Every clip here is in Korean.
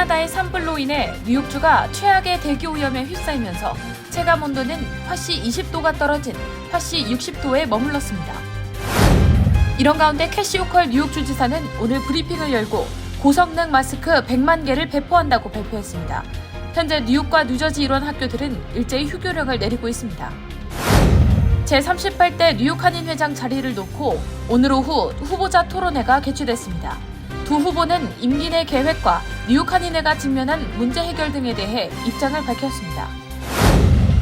캐나다의 산불로 인해 뉴욕주가 최악의 대기 오염에 휩싸이면서 체감 온도는 화씨 20도가 떨어진 화씨 60도에 머물렀습니다. 이런 가운데 캐시 호컬 뉴욕주 지사는 오늘 브리핑을 열고 고성능 마스크 100만 개를 배포한다고 발표했습니다. 현재 뉴욕과 뉴저지 일원 학교들은 일제히 휴교령을 내리고 있습니다. 제38대 뉴욕 한인회장 자리를 놓고 오늘 오후 후보자 토론회가 개최됐습니다. 두 후보는 임기 내 계획과 뉴욕 한인회가 직면한 문제 해결 등에 대해 입장을 밝혔습니다.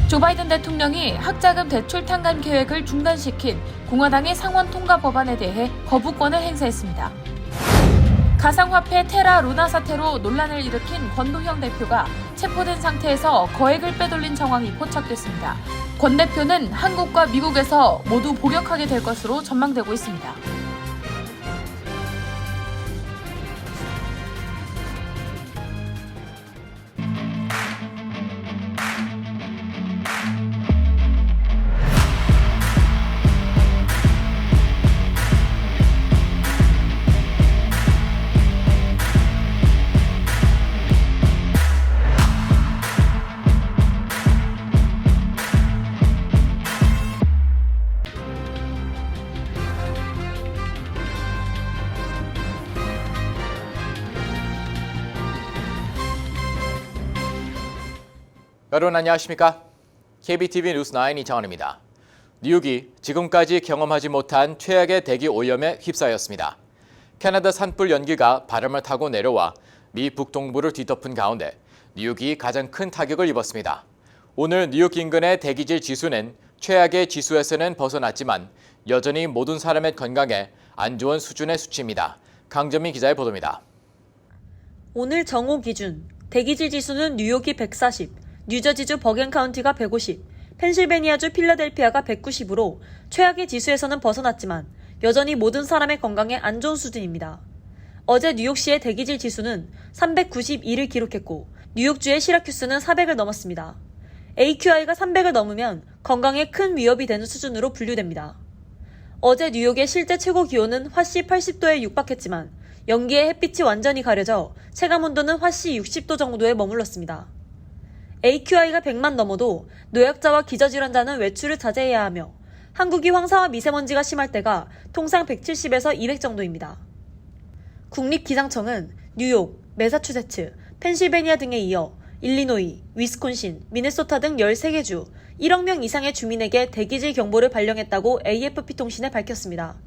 조 바이든 대통령이 학자금 대출 탕감 계획을 중단시킨 공화당의 상원 통과 법안에 대해 거부권을 행사했습니다. 가상화폐 테라 루나 사태로 논란을 일으킨 권도형 대표가 체포된 상태에서 거액을 빼돌린 정황이 포착됐습니다. 권 대표는 한국과 미국에서 모두 복역하게 될 것으로 전망되고 있습니다. 여러분 안녕하십니까? KBTV 뉴스9 이창원입니다. 뉴욕이 지금까지 경험하지 못한 최악의 대기 오염에 휩싸였습니다. 캐나다 산불 연기가 바람을 타고 내려와 미 북동부를 뒤덮은 가운데 뉴욕이 가장 큰 타격을 입었습니다. 오늘 뉴욕 인근의 대기질 지수는 최악의 지수에서는 벗어났지만 여전히 모든 사람의 건강에 안 좋은 수준의 수치입니다. 강정민 기자의 보도입니다. 오늘 정오 기준 대기질 지수는 뉴욕이 140, 뉴저지주 버겐 카운티가 150, 펜실베니아주 필라델피아가 190으로 최악의 지수에서는 벗어났지만 여전히 모든 사람의 건강에 안 좋은 수준입니다. 어제 뉴욕시의 대기질 지수는 392를 기록했고 뉴욕주의 시라큐스는 400을 넘었습니다. AQI가 300을 넘으면 건강에 큰 위협이 되는 수준으로 분류됩니다. 어제 뉴욕의 실제 최고 기온은 화씨 80도에 육박했지만 연기에 햇빛이 완전히 가려져 체감온도는 화씨 60도 정도에 머물렀습니다. AQI가 100만 넘어도 노약자와 기저질환자는 외출을 자제해야 하며 한국이 황사와 미세먼지가 심할 때가 통상 170에서 200 정도입니다. 국립기상청은 뉴욕, 매사추세츠, 펜실베니아 등에 이어 일리노이, 위스콘신, 미네소타 등 13개 주 1억 명 이상의 주민에게 대기질 경보를 발령했다고 AFP 통신에 밝혔습니다.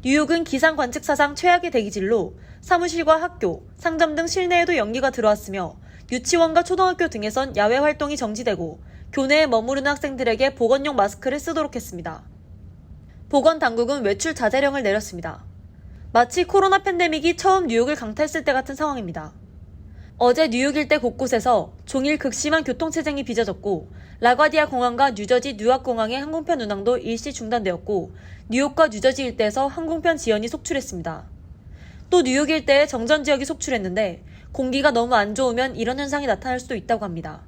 뉴욕은 기상 관측 사상 최악의 대기질로 사무실과 학교, 상점 등 실내에도 연기가 들어왔으며 유치원과 초등학교 등에선 야외 활동이 정지되고 교내에 머무르는 학생들에게 보건용 마스크를 쓰도록 했습니다. 보건당국은 외출 자제령을 내렸습니다. 마치 코로나 팬데믹이 처음 뉴욕을 강타했을 때 같은 상황입니다. 어제 뉴욕 일대 곳곳에서 종일 극심한 교통체증이 빚어졌고 라과디아 공항과 뉴저지 뉴아크 공항의 항공편 운항도 일시 중단되었고 뉴욕과 뉴저지 일대에서 항공편 지연이 속출했습니다. 또 뉴욕 일대에 정전 지역이 속출했는데 공기가 너무 안 좋으면 이런 현상이 나타날 수도 있다고 합니다.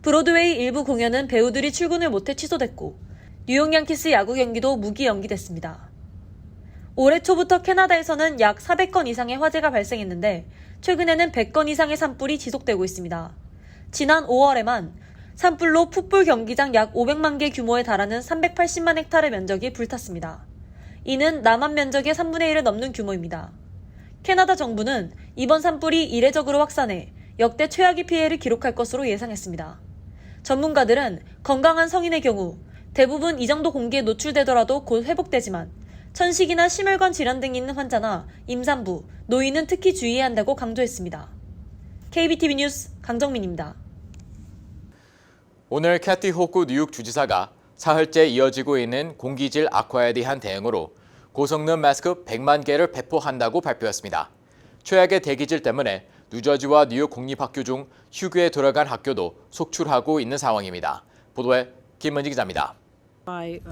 브로드웨이 일부 공연은 배우들이 출근을 못해 취소됐고 뉴욕 양키스 야구 경기도 무기 연기됐습니다. 올해 초부터 캐나다에서는 약 400건 이상의 화재가 발생했는데 최근에는 100건 이상의 산불이 지속되고 있습니다. 지난 5월에만 산불로 풋볼 경기장 약 500만 개 규모에 달하는 380만 헥타르 면적이 불탔습니다. 이는 남한 면적의 3분의 1을 넘는 규모입니다. 캐나다 정부는 이번 산불이 이례적으로 확산해 역대 최악의 피해를 기록할 것으로 예상했습니다. 전문가들은 건강한 성인의 경우 대부분 이 정도 공기에 노출되더라도 곧 회복되지만 천식이나 심혈관 질환 등이 있는 환자나 임산부, 노인은 특히 주의해야 한다고 강조했습니다. KBTV 뉴스 강정민입니다. 오늘 캐티 호쿠 뉴욕 주지사가 사흘째 이어지고 있는 공기질 악화에 대한 대응으로 고성능 마스크 100만 개를 배포한다고 발표했습니다. 최악의 대기질 때문에 뉴저지와 뉴욕 공립학교 중 휴교에 들어간 학교도 속출하고 있는 상황입니다. 보도에 김은지 기자입니다.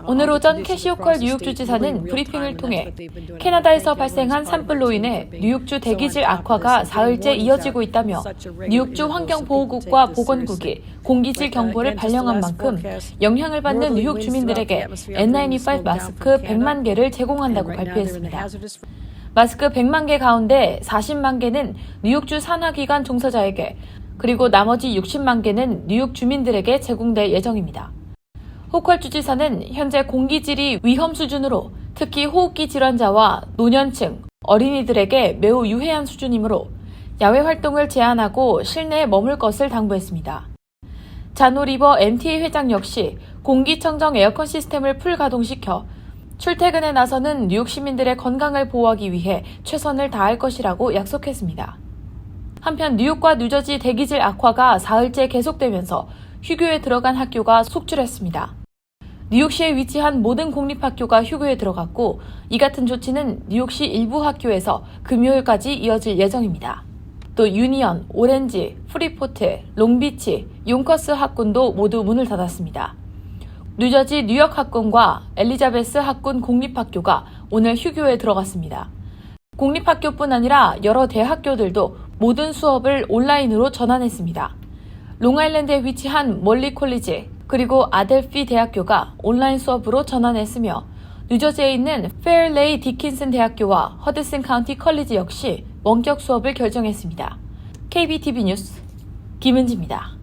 오늘 오전 캐시 호컬 뉴욕주 지사는 브리핑을 통해 캐나다에서 발생한 산불로 인해 뉴욕주 대기질 악화가 사흘째 이어지고 있다며 뉴욕주 환경보호국과 보건국이 공기질 경보를 발령한 만큼 영향을 받는 뉴욕 주민들에게 N95 마스크 100만 개를 제공한다고 발표했습니다. 마스크 100만 개 가운데 40만 개는 뉴욕주 산하기관 종사자에게, 그리고 나머지 60만 개는 뉴욕 주민들에게 제공될 예정입니다. 호컬 주지사는 현재 공기질이 위험 수준으로 특히 호흡기 질환자와 노년층, 어린이들에게 매우 유해한 수준이므로 야외 활동을 제한하고 실내에 머물 것을 당부했습니다. 자노 리버 MTA 회장 역시 공기청정 에어컨 시스템을 풀 가동시켜 출퇴근에 나서는 뉴욕 시민들의 건강을 보호하기 위해 최선을 다할 것이라고 약속했습니다. 한편 뉴욕과 뉴저지 대기질 악화가 사흘째 계속되면서 휴교에 들어간 학교가 속출했습니다. 뉴욕시에 위치한 모든 공립학교가 휴교에 들어갔고, 이 같은 조치는 뉴욕시 일부 학교에서 금요일까지 이어질 예정입니다. 또 유니언, 오렌지, 프리포트, 롱비치, 용커스 학군도 모두 문을 닫았습니다. 뉴저지 뉴역 학군과 엘리자베스 학군 공립학교가 오늘 휴교에 들어갔습니다. 공립학교뿐 아니라 여러 대학교들도 모든 수업을 온라인으로 전환했습니다. 롱아일랜드에 위치한 몰리 콜리지, 그리고 아델피 대학교가 온라인 수업으로 전환했으며, 뉴저지에 있는 페어레이 디킨슨 대학교와 허드슨 카운티 컬리지 역시 원격 수업을 결정했습니다. KBTV 뉴스 김은지입니다.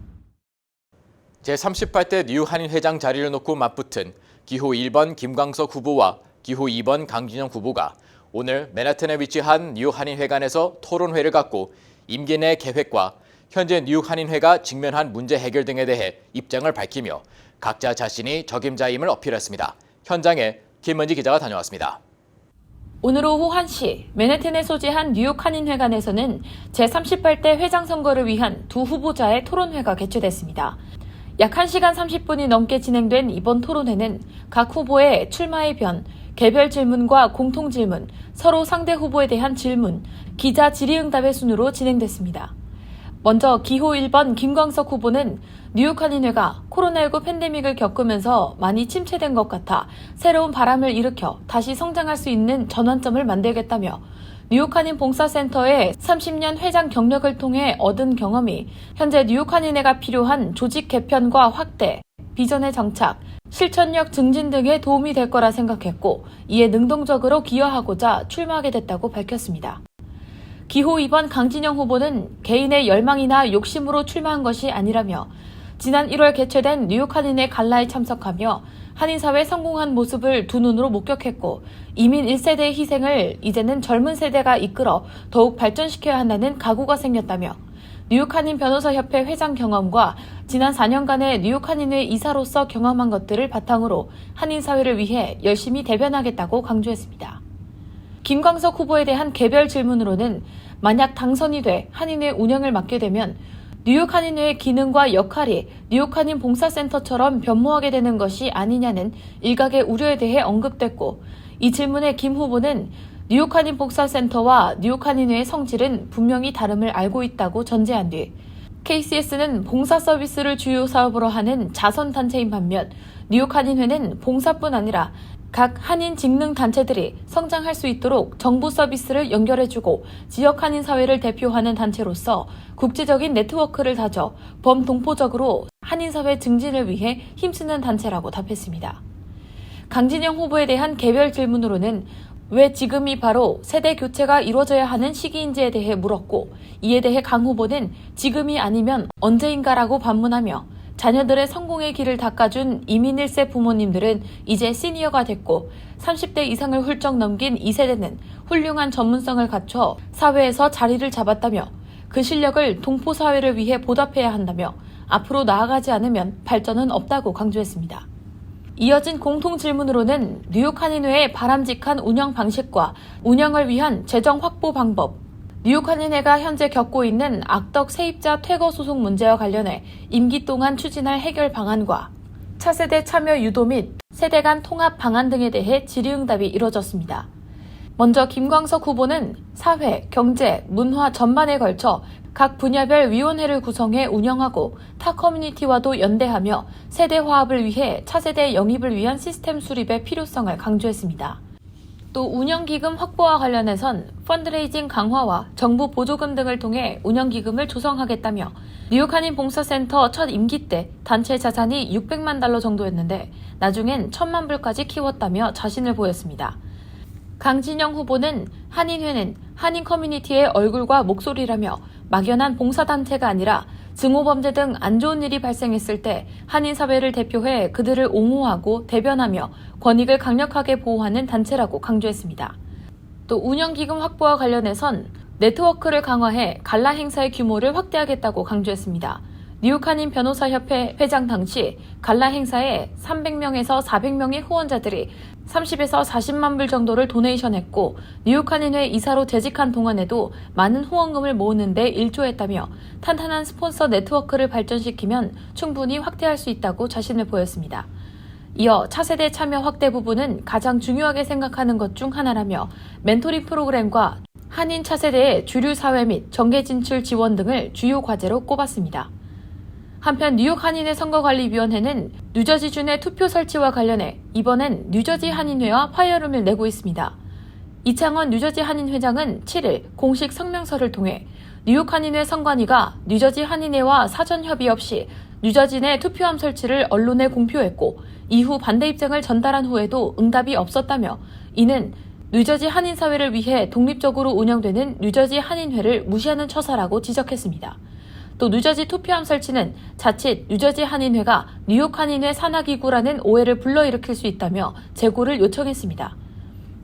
제38대 뉴욕 한인회장 자리를 놓고 맞붙은 기호 1번 김광석 후보와 기호 2번 강진영 후보가 오늘 맨하튼에 위치한 뉴욕 한인회관에서 토론회를 갖고 임기 내 계획과 현재 뉴욕 한인회가 직면한 문제 해결 등에 대해 입장을 밝히며 각자 자신이 적임자임을 어필했습니다. 현장에 김은지 기자가 다녀왔습니다. 오늘 오후 1시 맨해튼에 소재한 뉴욕 한인회관에서는 제38대 회장 선거를 위한 두 후보자의 토론회가 개최됐습니다. 약 1시간 30분이 넘게 진행된 이번 토론회는 각 후보의 출마의 변, 개별 질문과 공통 질문, 서로 상대 후보에 대한 질문, 기자 질의응답의 순으로 진행됐습니다. 먼저 기호 1번 김광석 후보는 뉴욕 한인회가 코로나19 팬데믹을 겪으면서 많이 침체된 것 같아 새로운 바람을 일으켜 다시 성장할 수 있는 전환점을 만들겠다며, 뉴욕 한인 봉사센터의 30년 회장 경력을 통해 얻은 경험이 현재 뉴욕 한인회가 필요한 조직 개편과 확대, 비전의 정착, 실천력 증진 등에 도움이 될 거라 생각했고, 이에 능동적으로 기여하고자 출마하게 됐다고 밝혔습니다. 기호 2번 강진영 후보는 개인의 열망이나 욕심으로 출마한 것이 아니라며, 지난 1월 개최된 뉴욕 한인회 갈라에 참석하며 한인사회 성공한 모습을 두 눈으로 목격했고, 이민 1세대의 희생을 이제는 젊은 세대가 이끌어 더욱 발전시켜야 한다는 각오가 생겼다며, 뉴욕 한인 변호사협회 회장 경험과 지난 4년간의 뉴욕 한인회 이사로서 경험한 것들을 바탕으로 한인사회를 위해 열심히 대변하겠다고 강조했습니다. 김광석 후보에 대한 개별 질문으로는 만약 당선이 돼 한인회 운영을 맡게 되면 뉴욕 한인회의 기능과 역할이 뉴욕 한인 봉사센터처럼 변모하게 되는 것이 아니냐는 일각의 우려에 대해 언급됐고, 이 질문에 김 후보는 뉴욕 한인 봉사센터와 뉴욕 한인회의 성질은 분명히 다름을 알고 있다고 전제한 뒤, KCS는 봉사 서비스를 주요 사업으로 하는 자선단체인 반면 뉴욕 한인회는 봉사뿐 아니라 각 한인 직능 단체들이 성장할 수 있도록 정부 서비스를 연결해주고 지역 한인 사회를 대표하는 단체로서 국제적인 네트워크를 다져 범동포적으로 한인 사회 증진을 위해 힘쓰는 단체라고 답했습니다. 강진영 후보에 대한 개별 질문으로는 왜 지금이 바로 세대 교체가 이루어져야 하는 시기인지에 대해 물었고, 이에 대해 강 후보는 지금이 아니면 언제인가라고 반문하며, 자녀들의 성공의 길을 닦아준 이민 1세 부모님들은 이제 시니어가 됐고, 30대 이상을 훌쩍 넘긴 2세대는 훌륭한 전문성을 갖춰 사회에서 자리를 잡았다며, 그 실력을 동포사회를 위해 보답해야 한다며, 앞으로 나아가지 않으면 발전은 없다고 강조했습니다. 이어진 공통 질문으로는 뉴욕 한인회의 바람직한 운영 방식과 운영을 위한 재정 확보 방법, 뉴욕 한인회가 현재 겪고 있는 악덕 세입자 퇴거 소송 문제와 관련해 임기 동안 추진할 해결 방안과 차세대 참여 유도 및 세대 간 통합 방안 등에 대해 질의응답이 이뤄졌습니다. 먼저 김광석 후보는 사회, 경제, 문화 전반에 걸쳐 각 분야별 위원회를 구성해 운영하고 타 커뮤니티와도 연대하며 세대 화합을 위해 차세대 영입을 위한 시스템 수립의 필요성을 강조했습니다. 또 운영기금 확보와 관련해선 펀드레이징 강화와 정부 보조금 등을 통해 운영기금을 조성하겠다며, 뉴욕 한인 봉사센터 첫 임기 때 단체 자산이 $600만 정도였는데 나중엔 $1,000만 불까지 키웠다며 자신을 보였습니다. 강진영 후보는 한인회는 한인 커뮤니티의 얼굴과 목소리라며 막연한 봉사단체가 아니라 증오범죄 등 안 좋은 일이 발생했을 때 한인 사회를 대표해 그들을 옹호하고 대변하며 권익을 강력하게 보호하는 단체라고 강조했습니다. 또 운영기금 확보와 관련해선 네트워크를 강화해 갈라 행사의 규모를 확대하겠다고 강조했습니다. 뉴욕 한인 변호사협회 회장 당시 갈라 행사에 300명에서 400명의 후원자들이 30에서 40만 불 정도를 도네이션했고 뉴욕 한인회 이사로 재직한 동안에도 많은 후원금을 모으는 데 일조했다며 탄탄한 스폰서 네트워크를 발전시키면 충분히 확대할 수 있다고 자신을 보였습니다. 이어 차세대 참여 확대 부분은 가장 중요하게 생각하는 것 중 하나라며 멘토링 프로그램과 한인 차세대의 주류 사회 및 정계 진출 지원 등을 주요 과제로 꼽았습니다. 한편 뉴욕 한인회 선거관리위원회는 뉴저지준의 투표 설치와 관련해 이번엔 뉴저지 한인회와 파이어룸을 내고 있습니다. 이창원 뉴저지 한인회장은 7일 공식 성명서를 통해 뉴욕 한인회 선관위가 뉴저지 한인회와 사전 협의 없이 뉴저지 내 투표함 설치를 언론에 공표했고 이후 반대 입장을 전달한 후에도 응답이 없었다며 이는 뉴저지 한인사회를 위해 독립적으로 운영되는 뉴저지 한인회를 무시하는 처사라고 지적했습니다. 또 뉴저지 투표함 설치는 자칫 뉴저지 한인회가 뉴욕 한인회 산하기구라는 오해를 불러일으킬 수 있다며 재고를 요청했습니다.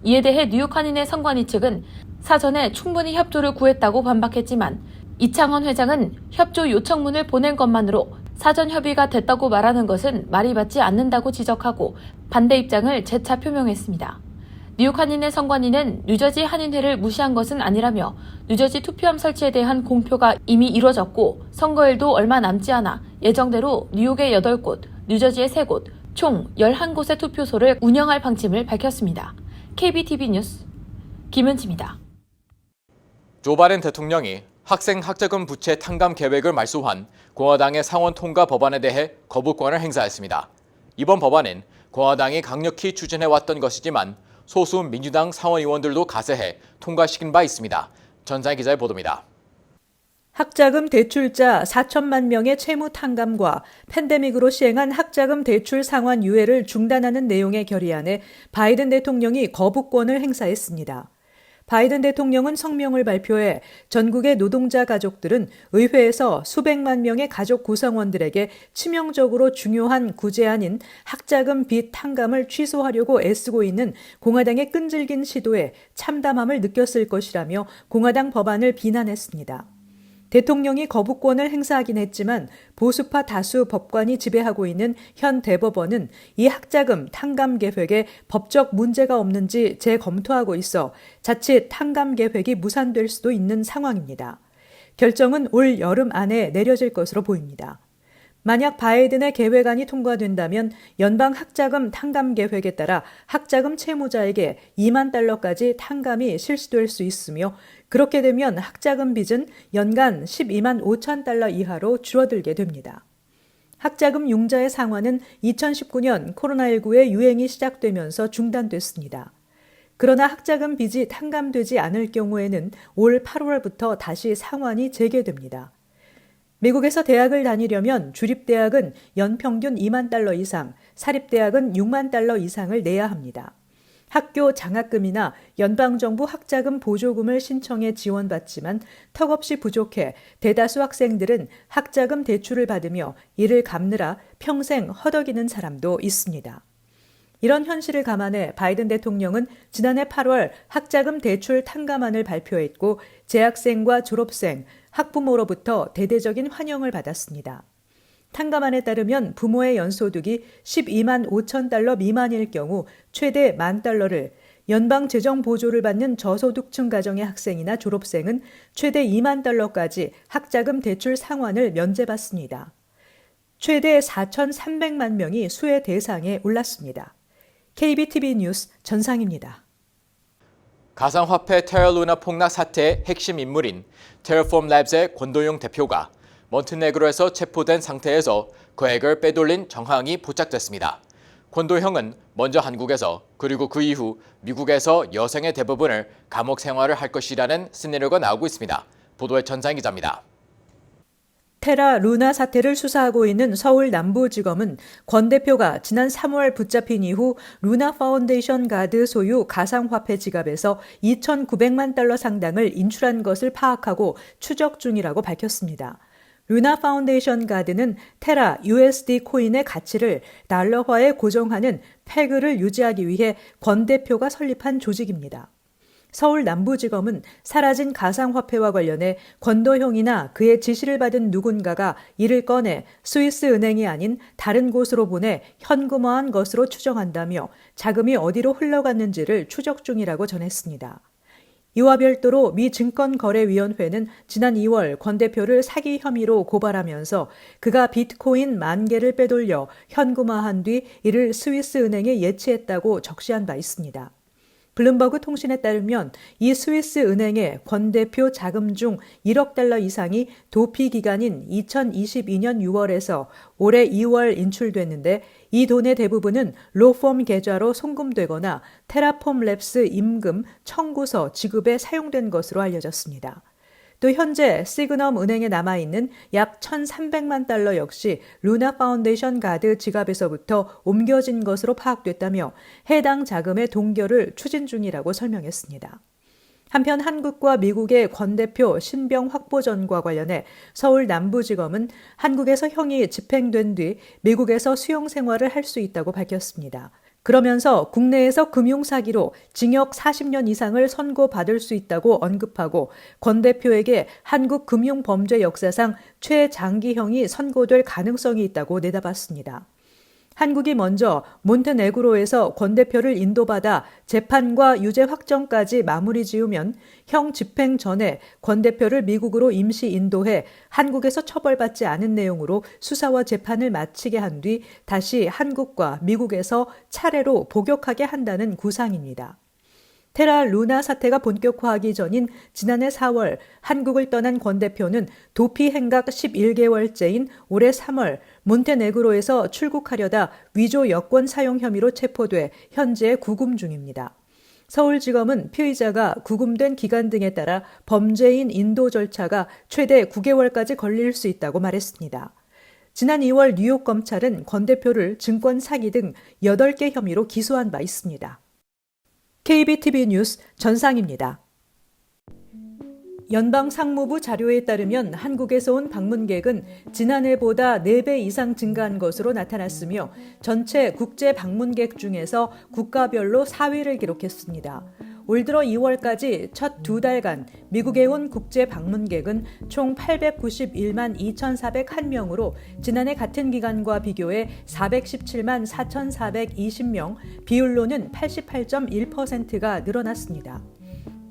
이에 대해 뉴욕 한인회 선관위 측은 사전에 충분히 협조를 구했다고 반박했지만 이창원 회장은 협조 요청문을 보낸 것만으로 사전 협의가 됐다고 말하는 것은 말이 맞지 않는다고 지적하고 반대 입장을 재차 표명했습니다. 뉴욕 한인회 선관위는 뉴저지 한인회를 무시한 것은 아니라며 뉴저지 투표함 설치에 대한 공표가 이미 이뤄졌고 선거일도 얼마 남지 않아 예정대로 뉴욕의 8곳, 뉴저지의 3곳, 총 11곳의 투표소를 운영할 방침을 밝혔습니다. KBTV 뉴스 김은지입니다. 조 바이든 대통령이 학생 학자금 부채 탕감 계획을 말소한 공화당의 상원 통과 법안에 대해 거부권을 행사했습니다. 이번 법안은 공화당이 강력히 추진해왔던 것이지만 소수 민주당 상원의원들도 가세해 통과시킨 바 있습니다. 전자희 기자의 보도입니다. 학자금 대출자 4천만 명의 채무 탕감과 팬데믹으로 시행한 학자금 대출 상환 유예를 중단하는 내용의 결의안에 바이든 대통령이 거부권을 행사했습니다. 바이든 대통령은 성명을 발표해 전국의 노동자 가족들은 의회에서 수백만 명의 가족 구성원들에게 치명적으로 중요한 구제안인 학자금 빚 탕감을 취소하려고 애쓰고 있는 공화당의 끈질긴 시도에 참담함을 느꼈을 것이라며 공화당 법안을 비난했습니다. 대통령이 거부권을 행사하긴 했지만 보수파 다수 법관이 지배하고 있는 현 대법원은 이 학자금 탕감 계획에 법적 문제가 없는지 재검토하고 있어 자칫 탕감 계획이 무산될 수도 있는 상황입니다. 결정은 올 여름 안에 내려질 것으로 보입니다. 만약 바이든의 계획안이 통과된다면 연방 학자금 탕감 계획에 따라 학자금 채무자에게 2만 달러까지 탕감이 실시될 수 있으며 그렇게 되면 학자금 빚은 연간 12만 5천 달러 이하로 줄어들게 됩니다. 학자금 융자의 상환은 2019년 코로나19의 유행이 시작되면서 중단됐습니다. 그러나 학자금 빚이 탕감되지 않을 경우에는 올 8월부터 다시 상환이 재개됩니다. 미국에서 대학을 다니려면 주립대학은 연평균 2만 달러 이상, 사립대학은 6만 달러 이상을 내야 합니다. 학교 장학금이나 연방정부 학자금 보조금을 신청해 지원받지만 턱없이 부족해 대다수 학생들은 학자금 대출을 받으며 이를 갚느라 평생 허덕이는 사람도 있습니다. 이런 현실을 감안해 바이든 대통령은 지난해 8월 학자금 대출 탕감안을 발표했고 재학생과 졸업생, 학부모로부터 대대적인 환영을 받았습니다. 탕감안에 따르면 부모의 연소득이 12만 5천 달러 미만일 경우 최대 1만 달러를, 연방 재정 보조를 받는 저소득층 가정의 학생이나 졸업생은 최대 2만 달러까지 학자금 대출 상환을 면제받습니다. 최대 4,300만 명이 수혜 대상에 올랐습니다. KBTV 뉴스 전상입니다. 가상화폐 테라루나 폭락 사태의 핵심 인물인 테라폼 랩스의 권도용 대표가 몬테네그로에서 체포된 상태에서 거액을 빼돌린 정황이 포착됐습니다. 권도형은 먼저 한국에서 그리고 그 이후 미국에서 여생의 대부분을 감옥 생활을 할 것이라는 시나리오가 나오고 있습니다. 보도의 전상 기자입니다. 테라 루나 사태를 수사하고 있는 서울 남부지검은 권 대표가 지난 3월 붙잡힌 이후 루나 파운데이션 가드 소유 가상화폐 지갑에서 2,900만 달러 상당을 인출한 것을 파악하고 추적 중이라고 밝혔습니다. 루나 파운데이션 가드는 테라 USD 코인의 가치를 달러화에 고정하는 페그를 유지하기 위해 권 대표가 설립한 조직입니다. 서울 남부지검은 사라진 가상화폐와 관련해 권도형이나 그의 지시를 받은 누군가가 이를 꺼내 스위스 은행이 아닌 다른 곳으로 보내 현금화한 것으로 추정한다며 자금이 어디로 흘러갔는지를 추적 중이라고 전했습니다. 이와 별도로 미 증권거래위원회는 지난 2월 권 대표를 사기 혐의로 고발하면서 그가 비트코인 10,000개를 빼돌려 현금화한 뒤 이를 스위스 은행에 예치했다고 적시한 바 있습니다. 블룸버그 통신에 따르면 이 스위스 은행에 권 대표 자금 중 1억 달러 이상이 도피 기간인 2022년 6월에서 올해 2월 인출됐는데 이 돈의 대부분은 로펌 계좌로 송금되거나 테라폼 랩스 임금 청구서 지급에 사용된 것으로 알려졌습니다. 또 현재 시그넘 은행에 남아있는 약 1,300만 달러 역시 루나 파운데이션 가드 지갑에서부터 옮겨진 것으로 파악됐다며 해당 자금의 동결을 추진 중이라고 설명했습니다. 한편 한국과 미국의 권 대표 신병 확보전과 관련해 서울 남부지검은 한국에서 형이 집행된 뒤 미국에서 수용 생활을 할 수 있다고 밝혔습니다. 그러면서 국내에서 금융사기로 징역 40년 이상을 선고받을 수 있다고 언급하고 권 대표에게 한국 금융범죄 역사상 최장기형이 선고될 가능성이 있다고 내다봤습니다. 한국이 먼저 몬테네그로에서 권 대표를 인도받아 재판과 유죄 확정까지 마무리 지으면 형 집행 전에 권 대표를 미국으로 임시 인도해 한국에서 처벌받지 않은 내용으로 수사와 재판을 마치게 한 뒤 다시 한국과 미국에서 차례로 복역하게 한다는 구상입니다. 테라 루나 사태가 본격화하기 전인 지난해 4월 한국을 떠난 권 대표는 도피 행각 11개월째인 올해 3월 몬테네그로에서 출국하려다 위조 여권 사용 혐의로 체포돼 현재 구금 중입니다. 서울지검은 피의자가 구금된 기간 등에 따라 범죄인 인도 절차가 최대 9개월까지 걸릴 수 있다고 말했습니다. 지난 2월 뉴욕 검찰은 권 대표를 증권 사기 등 8개 혐의로 기소한 바 있습니다. KBTV 뉴스 전상입니다. 연방상무부 자료에 따르면 한국에서 온 방문객은 지난해보다 4배 이상 증가한 것으로 나타났으며 전체 국제 방문객 중에서 국가별로 4위를 기록했습니다. 올 들어 2월까지 첫 2달간 미국에 온 국제 방문객은 총 891만 2,401명으로 지난해 같은 기간과 비교해 417만 4,420명, 비율로는 88.1%가 늘어났습니다.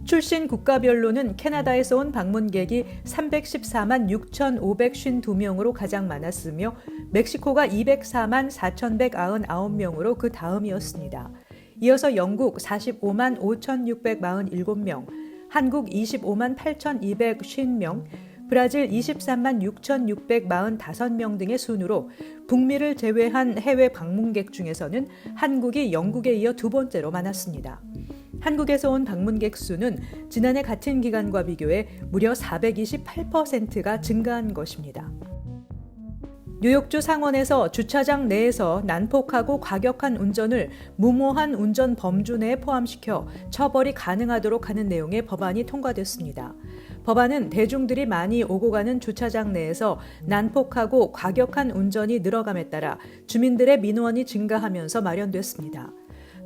출신 국가별로는 캐나다에서 온 방문객이 314만 6,552명으로 가장 많았으며 멕시코가 204만 4,199명으로 그 다음이었습니다. 이어서 영국 45만 5,647명, 한국 25만 8,250명, 브라질 23만 6,645명 등의 순으로 북미를 제외한 해외 방문객 중에서는 한국이 영국에 이어 두 번째로 많았습니다. 한국에서 온 방문객 수는 지난해 같은 기간과 비교해 무려 428%가 증가한 것입니다. 뉴욕주 상원에서 주차장 내에서 난폭하고 과격한 운전을 무모한 운전 범주 내에 포함시켜 처벌이 가능하도록 하는 내용의 법안이 통과됐습니다. 법안은 대중들이 많이 오고 가는 주차장 내에서 난폭하고 과격한 운전이 늘어감에 따라 주민들의 민원이 증가하면서 마련됐습니다.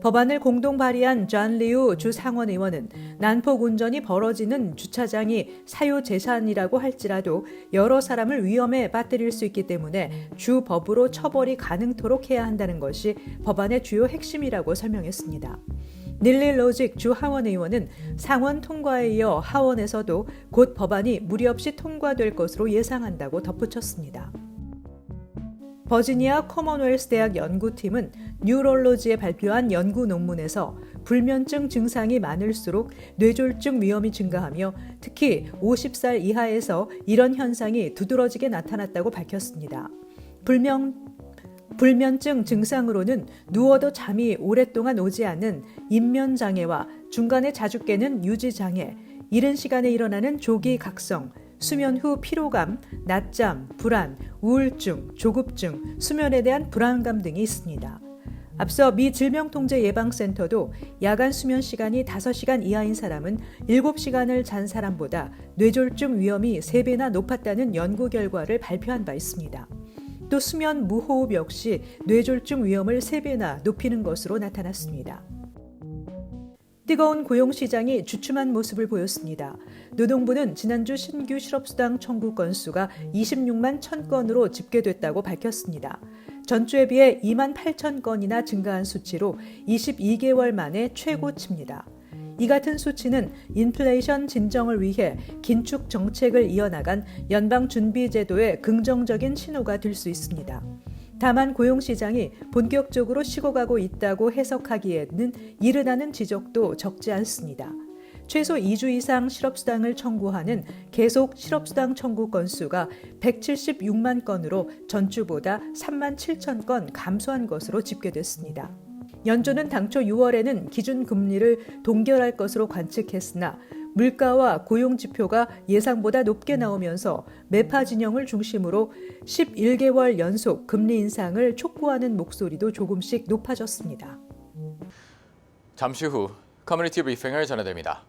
법안을 공동 발의한 존 리우 주 상원 의원은 난폭 운전이 벌어지는 주차장이 사유재산이라고 할지라도 여러 사람을 위험에 빠뜨릴 수 있기 때문에 주 법으로 처벌이 가능토록 해야 한다는 것이 법안의 주요 핵심이라고 설명했습니다. 닐리 로직 주 하원 의원은 상원 통과에 이어 하원에서도 곧 법안이 무리 없이 통과될 것으로 예상한다고 덧붙였습니다. 버지니아 커먼웰스 대학 연구팀은 뉴럴로지에 발표한 연구 논문에서 불면증 증상이 많을수록 뇌졸중 위험이 증가하며 특히 50살 이하에서 이런 현상이 두드러지게 나타났다고 밝혔습니다. 불면증 증상으로는 누워도 잠이 오랫동안 오지 않는 인면장애와 중간에 자주 깨는 유지장애, 이른 시간에 일어나는 조기 각성, 수면 후 피로감, 낮잠, 불안, 우울증, 조급증, 수면에 대한 불안감 등이 있습니다. 앞서 미 질병통제예방센터도 야간 수면 시간이 5시간 이하인 사람은 7시간을 잔 사람보다 뇌졸중 위험이 3배나 높았다는 연구 결과를 발표한 바 있습니다. 또 수면 무호흡 역시 뇌졸중 위험을 3배나 높이는 것으로 나타났습니다. 뜨거운 고용시장이 주춤한 모습을 보였습니다. 노동부는 지난주 신규 실업수당 청구 건수가 26만 1,000건으로 집계됐다고 밝혔습니다. 전주에 비해 2만 8천 건이나 증가한 수치로 22개월 만에 최고치입니다. 이 같은 수치는 인플레이션 진정을 위해 긴축 정책을 이어나간 연방준비제도의 긍정적인 신호가 될 수 있습니다. 다만 고용시장이 본격적으로 식어가고 있다고 해석하기에는 이르다는 지적도 적지 않습니다. 최소 2주 이상 실업수당을 청구하는 계속 실업수당 청구 건수가 176만 건으로 전주보다 3만 7천 건 감소한 것으로 집계됐습니다. 연준은 당초 6월에는 기준금리를 동결할 것으로 관측했으나 물가와 고용 지표가 예상보다 높게 나오면서 매파 진영을 중심으로 11개월 연속 금리 인상을 촉구하는 목소리도 조금씩 높아졌습니다. 잠시 후 커뮤니티 브리핑을 전해드립니다.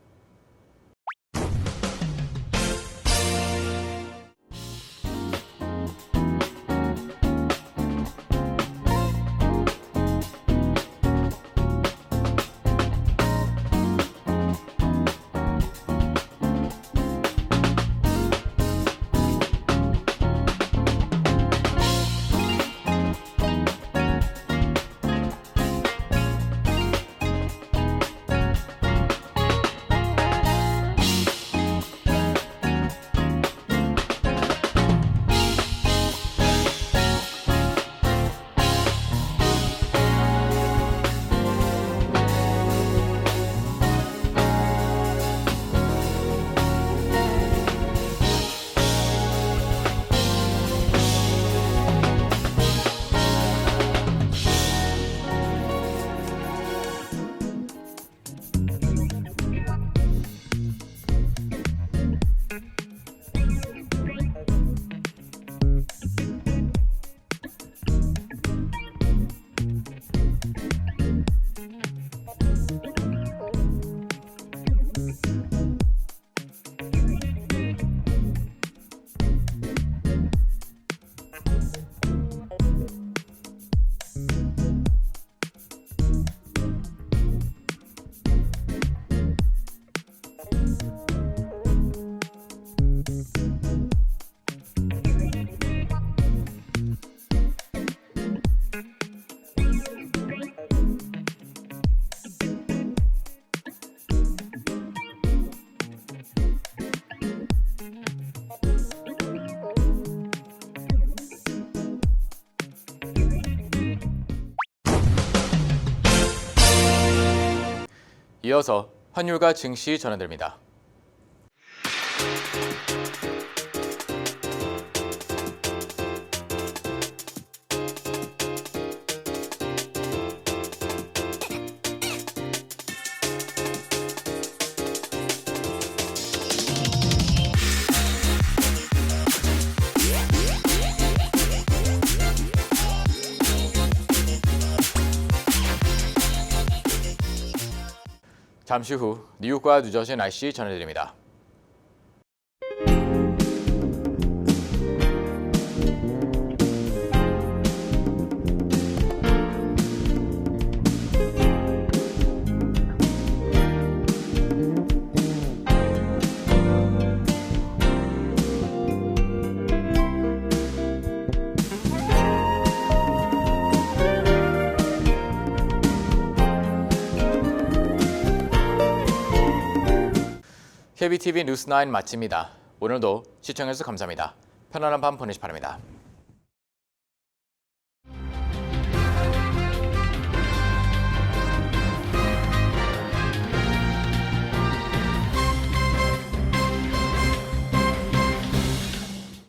이어서 환율과 증시 전해드립니다. 잠시 후 뉴욕과 뉴저지 날씨 전해드립니다. KBTV 뉴스9 마칩니다. 오늘도 시청해주셔서 감사합니다. 편안한 밤 보내시 바랍니다.